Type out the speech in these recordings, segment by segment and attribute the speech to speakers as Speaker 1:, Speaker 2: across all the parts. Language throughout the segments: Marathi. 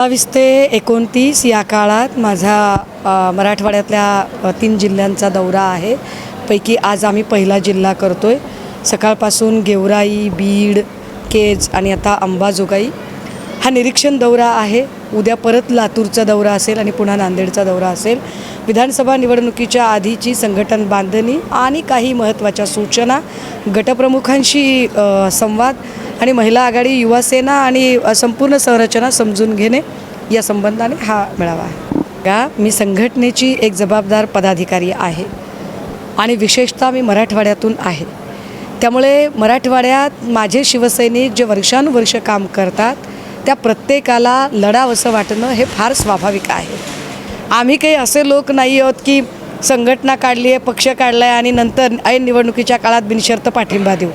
Speaker 1: 22 ते 29 या काळात माझा मराठवाड्यातल्या 3 जिल्ह्यांचा दौरा आहे. पैकी आज आम्ही पहिला जिल्हा करतोय. सकाळपासून गेवराई, बीड, केज आणि आता अंबाजोगाई हा निरीक्षण दौरा आहे. उद्या परत लातूरचा दौरा असेल आणि पुन्हा नांदेडचा दौरा असेल. विधानसभा निवडणुकीच्या आधीची संघटन बांधणी आणि काही महत्त्वाच्या सूचना, गटप्रमुखांशी संवाद आणि महिला आघाडी, युवासेना आणि संपूर्ण संरचना समजून घेणे या संबंधाने हा मेळावा आहे. मी संघटनेची एक जबाबदार पदाधिकारी आहे आणि विशेषतः मी मराठवाड्यातून आहे. त्यामुळे मराठवाड्यात माझे शिवसैनिक जे वर्षानुवर्ष काम करतात त्या प्रत्येकाला लढावंसं वाटणं हे फार स्वाभाविक आहे. आम्ही काही असे लोक नाही आहोत की संघटना काढली आहे, पक्ष काढला आहे आणि नंतर ऐन निवडणुकीच्या काळात बिनशर्त पाठिंबा देऊ.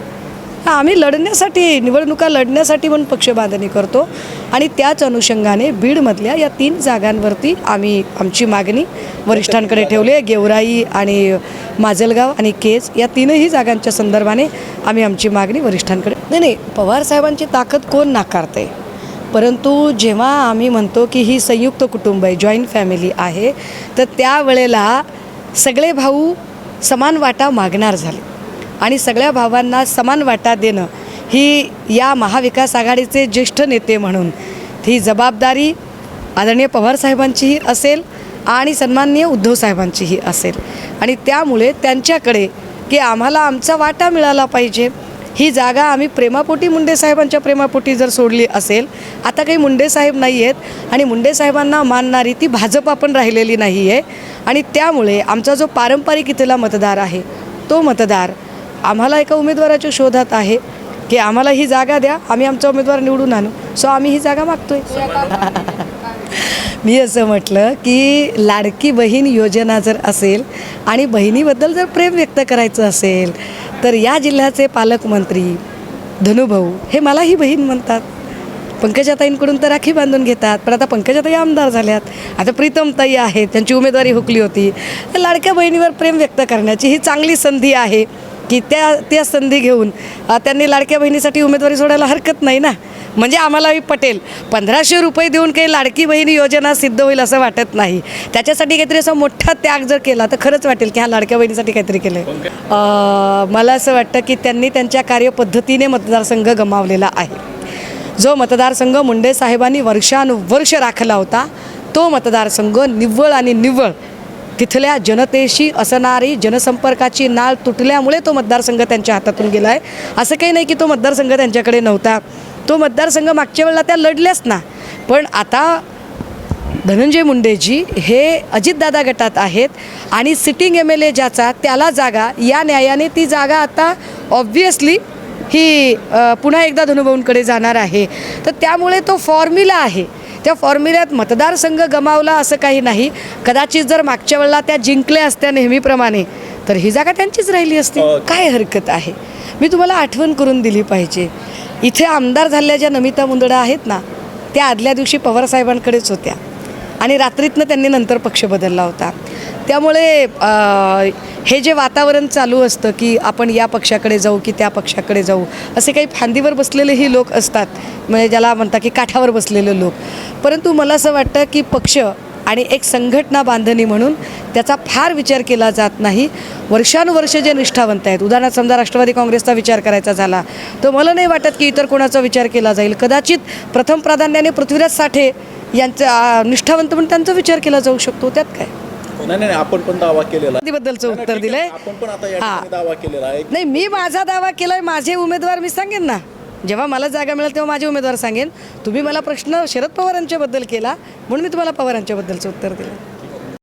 Speaker 1: आम्ही लढण्यासाठी, निवडणुका लढण्यासाठी म्हणून पक्ष बांधणी करतो आणि त्याच अनुषंगाने बीडमधल्या या 3 जागांवरती आम्ही आमची मागणी वरिष्ठांकडे ठेवली आहे. गेवराई आणि माजलगाव आणि केज या 3ही जागांच्या संदर्भाने आम्ही आमची मागणी वरिष्ठांकडे. नाही, पवारसाहेबांची ताकद कोण नाकारते, परंतु जेव्हा आम्ही म्हणतो की ही संयुक्त कुटुंब आहे, जॉईंट फॅमिली आहे, तर त्यावेळेला सगळे भाऊ समान वाटा मागणार झाले आणि सगळ्या भावांना समान वाटा देणं ही या महाविकास आघाडीचे ज्येष्ठ नेते म्हणून ही जबाबदारी आदरणीय पवारसाहेबांचीही असेल आणि सन्माननीय उद्धवसाहेबांचीही असेल. आणि त्यामुळे त्यांच्याकडे की आम्हाला आमचा वाटा मिळाला पाहिजे. ही जागा आम्ही प्रेमापोटी, मुंडे साहेबांच्या प्रेमापोटी जर सोडली असेल, आता काही मुंडे साहेब नाही आहेत आणि मुंडे साहेबांना मानणारी ती भाजप पण राहिलेली नाही आहे. आणि त्यामुळे आमचा जो पारंपरिक इथला मतदार आहे तो मतदार आम्हाला एका उमेदवाराच्या शोधात आहे की आम्हाला ही जागा द्या, आम्ही आमचा उमेदवार निवडून आणू. सो आम्ही ही जागा मागतोय. मी असं म्हटलं की लाडकी बहीण योजना जर असेल आणि बहिणीबद्दल जर प्रेम व्यक्त करायचं असेल तर या जिल्ह्याचे पालकमंत्री धनुभाऊ हे मलाही बहीण म्हणतात. पंकजाताईंकडून तर राखी बांधून घेतात, पण आता पंकजाताई आमदार झाल्यात. आता प्रीतमताई आहेत, त्यांची उमेदवारी हुकली होती. तर लाडक्या बहिणीवर प्रेम व्यक्त करण्याची ही चांगली संधी आहे की त्या संधी घेऊन त्यांनी लाडक्या बहिणीसाठी उमेदवारी सोडायला हरकत नाही ना. म्हणजे आम्हालाही पटेल. 1500 रुपये देऊन काही लाडकी बहिणी योजना सिद्ध होईल असं वाटत नाही. त्याच्यासाठी काहीतरी असा मोठा त्याग जर केला तर खरंच वाटेल की ह्या लाडक्या बहिणीसाठी काहीतरी केलं आहे. मला असं वाटतं की त्यांनी त्यांच्या कार्यपद्धतीने मतदारसंघ गमावलेला आहे. जो मतदारसंघ मुंडे साहेबांनी वर्षानुवर्ष राखला होता तो मतदारसंघ निव्वळ आणि निव्वळ तिथल्या जनतेशी असणारी जनसंपर्काची नाळ तुटल्यामुळे तो मतदारसंघ त्यांच्या हातातून गेला आहे. असं काही नाही की तो मतदारसंघ त्यांच्याकडे नव्हता. तो मतदारसंघ मागच्या वेळेला त्या लढल्याच ना. पण आता धनंजय मुंडेजी हे अजितदादा गटात आहेत आणि सिटिंग MLA ज्याचा त्याला जागा, या न्यायाने ती जागा आता ऑब्व्हियसली ही पुन्हा एकदा धनुभाऊंकडे जाणार आहे. तर त्यामुळे तो फॉर्म्युला आहे. त्या फॉर्म्युल्यात मतदारसंघ गमावला असं काही नाही. कदाचित जर मागच्या वेळेला त्या जिंकल्या असत्या नेहमीप्रमाणे तर ही जागा त्यांचीच राहिली असती. काय हरकत आहे. मी तुम्हाला आठवण करून दिली पाहिजे. इथे आमदार झालेल्या ज्या नमिता मुंदडा आहेत ना, त्या आदल्या दिवशी पवारसाहेबांकडेच होत्या आणि रात्रीतनं त्यांनी नंतर पक्ष बदलला होता. त्यामुळे हे जे वातावरण चालू असतं की आपण या पक्षाकडे जाऊ की त्या पक्षाकडे जाऊ, असे काही फांदीवर बसलेलेही लोक असतात, म्हणजे ज्याला म्हणतात की काठावर बसलेले लोक. परंतु मला असं वाटतं की पक्ष आणि एक संघटना बांधणी म्हणून त्याचा फार विचार केला जात नाही. वर्षानुवर्ष जे निष्ठावंत आहेत, उदाहरणार्थ समजा राष्ट्रवादी काँग्रेसचा विचार करायचा झाला तर मला नाही वाटत की इतर कोणाचा विचार केला जाईल. कदाचित प्रथम प्राधान्याने पृथ्वीराज साठे यांचा निष्ठावंत म्हणून त्यांचा विचार केला जाऊ शकतो. त्यात काय
Speaker 2: नाही, आपण पण दावा केलेला
Speaker 1: बद्दलचं उत्तर दिलंय.
Speaker 2: आपण पण आता या ठिकाणी दावा केलेला आहे.
Speaker 1: नाही, मी माझा दावा केलाय. माझे उमेदवार मी सांगेन ना, जेव्हा मला जागा मिळेल तेव्हा माझे उमेदवार सांगेन. तुम्ही मला प्रश्न शरद पवारांच्या बद्दल केला म्हणून मी तुम्हाला पवारांच्या बद्दलचं उत्तर दिलं.